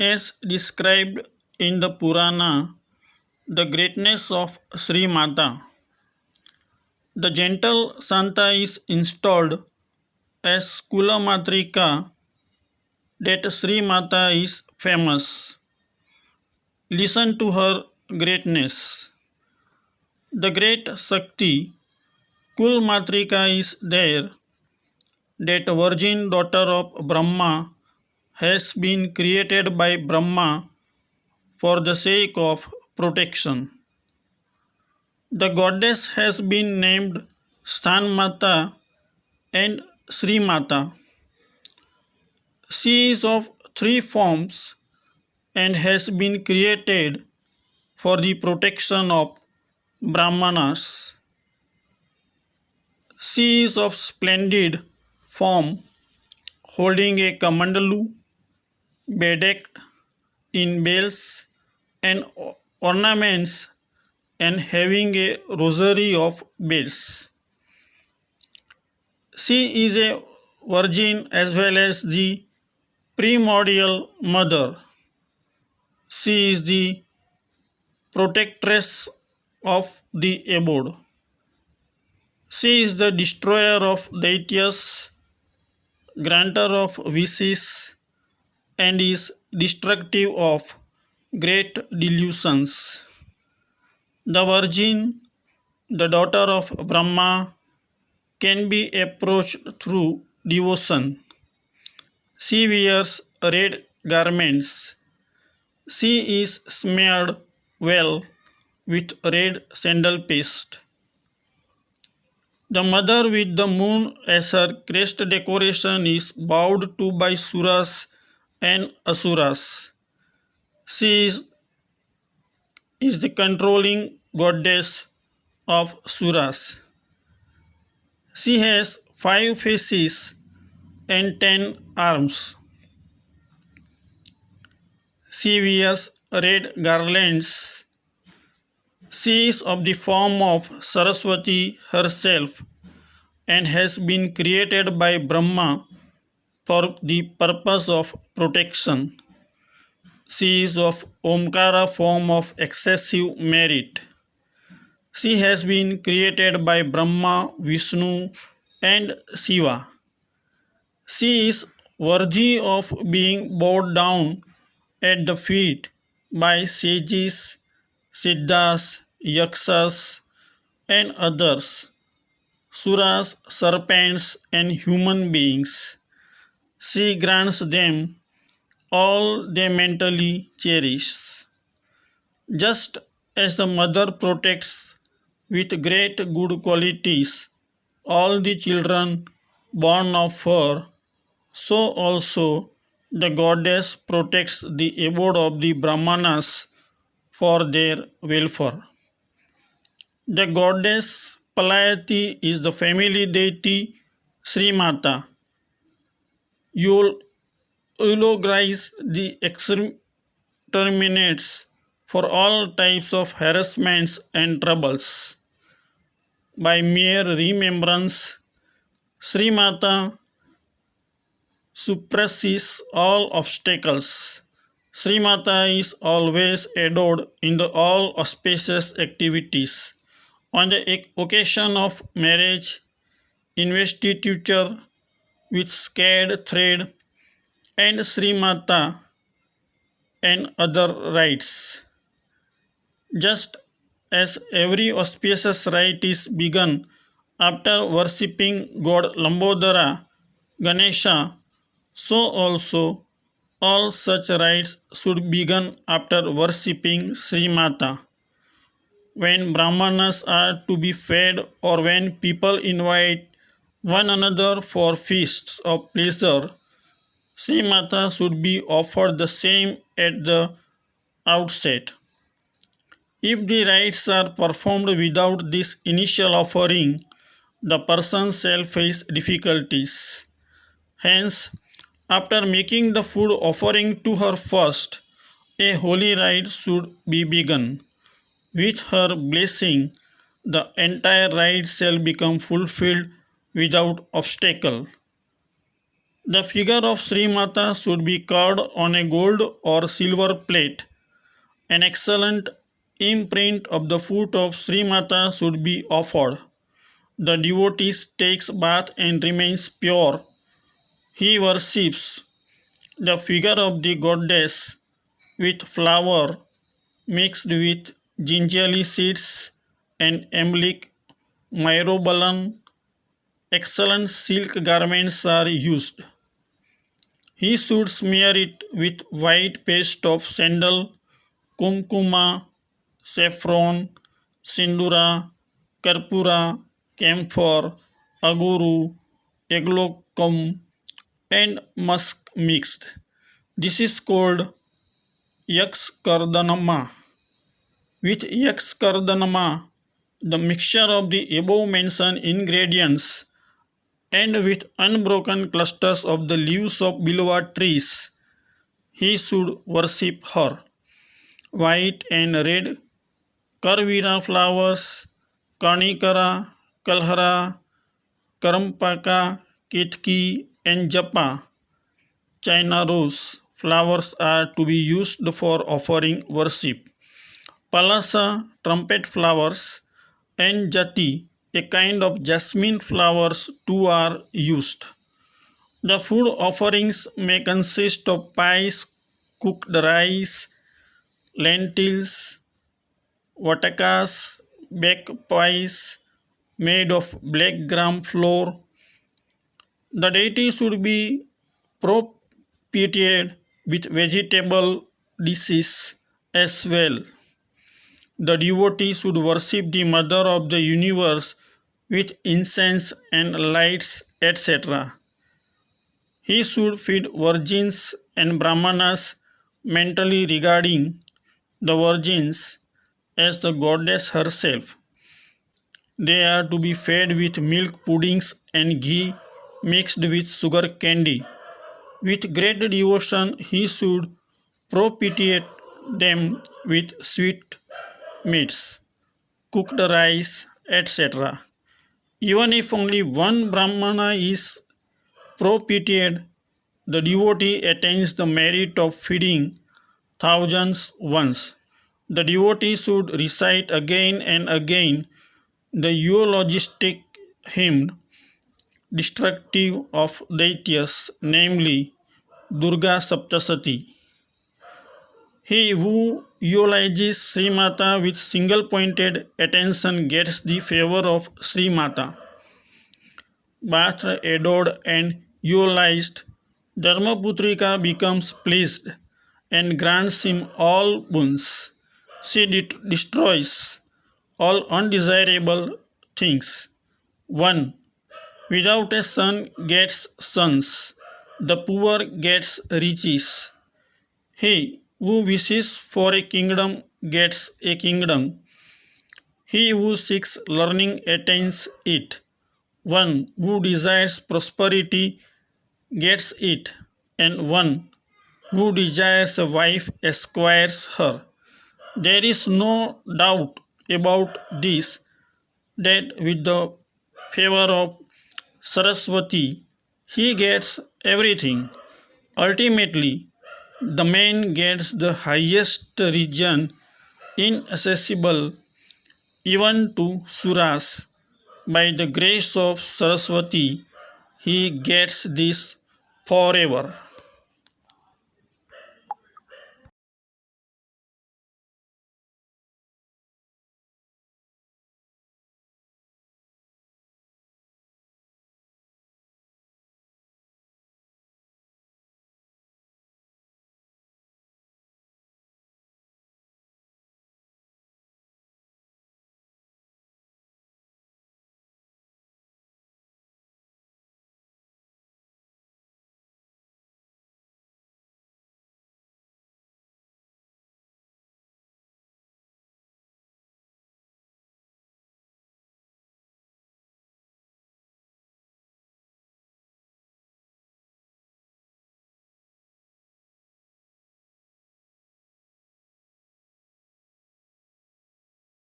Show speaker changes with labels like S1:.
S1: As described in the Purana, the greatness of Sri Mata. The gentle Santa is installed as Kulamatrika, that Sri Mata is famous. Listen to her greatness. The great Shakti, Kulmatrika is there, that virgin daughter of Brahma has been created by Brahma for the sake of protection. The goddess has been named Stan Mata and Sri Mata. She is of three forms and has been created for the protection of Brahmanas. She is of splendid form, holding a kamandalu, bedecked in bells and ornaments, and having a rosary of beads. She is a virgin as well as the primordial mother. She is the protectress of the abode. She is the destroyer of deities, granter of wishes, and is destructive of great delusions. The Virgin, the daughter of Brahma, can be approached through devotion. She wears red garments. She is smeared well with red sandal paste. The mother with the moon as her crest decoration is bowed to by Suras and Asuras. She is the controlling goddess of Suras. She has 5 faces and 10 arms. She wears red garlands. She is of the form of Saraswati herself and has been created by Brahma for the purpose of protection. She is of Omkara form of excessive merit. She has been created by Brahma, Vishnu, and Shiva. She is worthy of being bowed down at the feet by sages, siddhas, yakshas, and others, suras, serpents, and human beings. She grants them all they mentally cherish. Just as the mother protects with great good qualities all the children born of her, so also the goddess protects the abode of the Brahmanas for their welfare. The goddess Palayati is the family deity Sri Mata. Eulogize the exterminates for all types of harassments and troubles. By mere remembrance, Sri Mata suppresses all obstacles. Sri Mata is always adored in all auspicious activities. On the occasion of marriage, investiture with scared thread, and Sri Mata and other rites. Just as every auspicious rite is begun after worshipping God Lambodara, Ganesha, so also all such rites should begin after worshipping Sri Mata. When Brahmanas are to be fed or when people invite one another for feasts of pleasure, Sri Mata should be offered the same at the outset. If the rites are performed without this initial offering, the person shall face difficulties. Hence, after making the food offering to her first, a holy rite should be begun. With her blessing, the entire rite shall become fulfilled without obstacle. The figure of Sri Mata should be carved on a gold or silver plate. An excellent imprint of the foot of Sri Mata should be offered. The devotee takes bath and remains pure. He worships the figure of the goddess with flour mixed with gingerly seeds and emblic myrobalan. Excellent silk garments are used. He should smear it with white paste of sandal, kumkuma, saffron, sindura, karpura, camphor, aguru, eglocum, and musk mixed. This is called Yakskardhanama. With Yakskardhanama, the mixture of the above mentioned ingredients and with unbroken clusters of the leaves of bilwa trees, he should worship her. White and red Karvira flowers, Kanikara, Kalhara, Karampaka, Ketki, and Japa, China rose flowers are to be used for offering worship. Palasa, trumpet flowers, and Jati, a kind of jasmine flowers, too are used. The food offerings may consist of pies, cooked rice, lentils, vatakas, baked pies made of black gram flour. The deity should be propitiated with vegetable dishes as well. The devotee should worship the Mother of the universe with incense and lights, etc. He should feed virgins and brahmanas mentally regarding the virgins as the goddess herself. They are to be fed with milk puddings and ghee mixed with sugar candy. With great devotion, he should propitiate them with sweet meats, cooked rice, etc. Even if only one Brahmana is propitiated, the devotee attains the merit of feeding thousands once. The devotee should recite again and again the eulogistic hymn destructive of deities, namely Durga Saptasati. He who eulogizes Sri Mata with single pointed attention gets the favor of Sri Mata. Bathed, adored, and eulogized, Dharmaputrika becomes pleased and grants him all boons. She destroys all undesirable things. 1. Without a son gets sons, the poor gets riches. He who wishes for a kingdom gets a kingdom. He who seeks learning attains it. One who desires prosperity gets it, and one who desires a wife acquires her. There is no doubt about this that with the favor of Saraswati, he gets everything. Ultimately, the man gets the highest region inaccessible even to Suras. By the grace of Saraswati, he gets this forever.